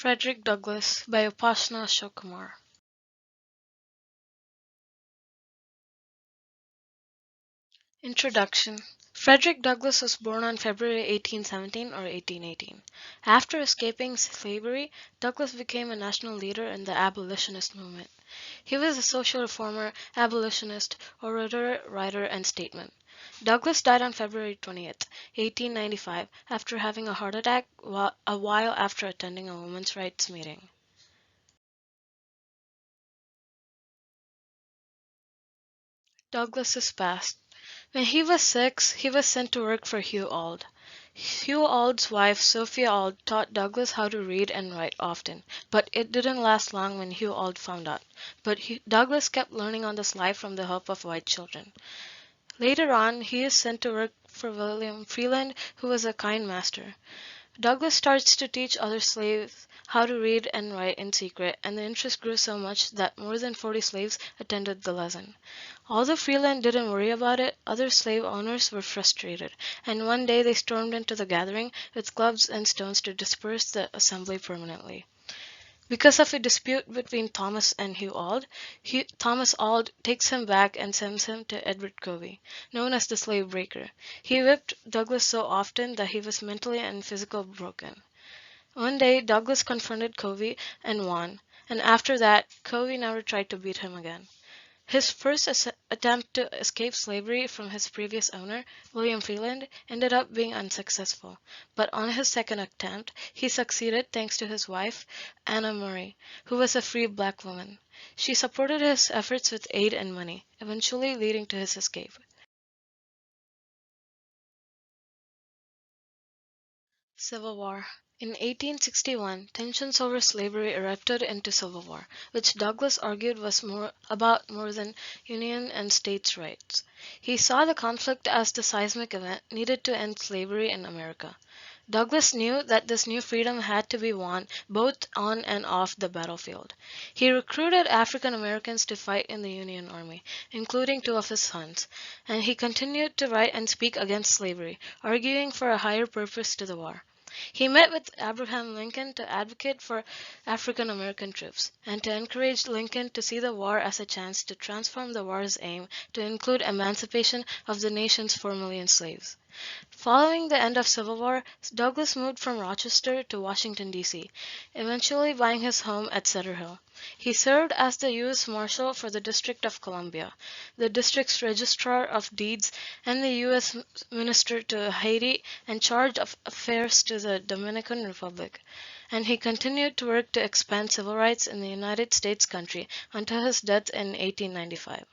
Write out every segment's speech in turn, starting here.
Frederick Douglas by Uposhana Kumar. Introduction. Frederick Douglass was born on February 1817 or 1818. After escaping slavery, Douglass became a national leader in the abolitionist movement. He was a social reformer, abolitionist, orator, writer, and statesman. Douglass died on February 20th, 1895, after having a heart attack a while after attending a women's rights meeting. Douglass's past. When he was 6, he was sent to work for Hugh Auld. Hugh Auld's wife, Sophia Auld, taught Douglass how to read and write often, but it didn't last long when Hugh Auld found out. But Douglass kept learning on the sly from the help of white children. Later on, he is sent to work for William Freeland, who was a kind master. Douglass starts to teach other slaves how to read and write in secret, and the interest grew so much that more than 40 slaves attended the lesson. Although Freeland didn't worry about it, other slave owners were frustrated, and one day they stormed into the gathering with clubs and stones to disperse the assembly permanently. Because of a dispute between Thomas and Hugh Auld, Thomas Auld takes him back and sends him to Edward Covey, known as the slave breaker. He whipped Douglass so often that he was mentally and physically broken. One day, Douglass confronted Covey and won, and after that, Covey never tried to beat him again. His first attempt to escape slavery from his previous owner, William Freeland, ended up being unsuccessful, but on his second attempt, he succeeded thanks to his wife, Anna Murray, who was a free black woman. She supported his efforts with aid and money, eventually leading to his escape. Civil War. In 1861, tensions over slavery erupted into civil war, which Douglass argued was more than Union and states' rights. He saw the conflict as the seismic event needed to end slavery in America. Douglass knew that this new freedom had to be won both on and off the battlefield. He recruited African Americans to fight in the Union Army, including 2 of his sons, and he continued to write and speak against slavery, arguing for a higher purpose to the war. He met with Abraham Lincoln to advocate for African American troops, and to encourage Lincoln to see the war as a chance to transform the war's aim to include emancipation of the nation's 4 million slaves. Following the end of Civil War, Douglass moved from Rochester to Washington, D.C., eventually buying his home at Sutter Hill. He served as the U.S. Marshal for the District of Columbia, the district's Registrar of Deeds, and the U.S. Minister to Haiti and charge of affairs to the Dominican Republic. And he continued to work to expand civil rights in the United States country until his death in 1895.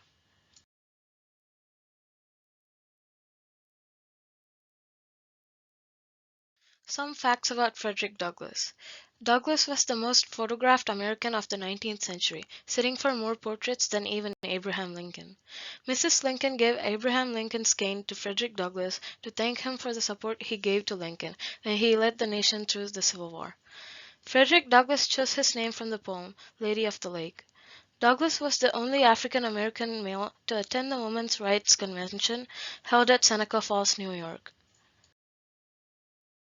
Some facts about Frederick Douglass. Douglass was the most photographed American of the 19th century, sitting for more portraits than even Abraham Lincoln. Mrs. Lincoln gave Abraham Lincoln's cane to Frederick Douglass to thank him for the support he gave to Lincoln when he led the nation through the Civil War. Frederick Douglass chose his name from the poem, Lady of the Lake. Douglass was the only African American male to attend the Women's Rights Convention held at Seneca Falls, New York.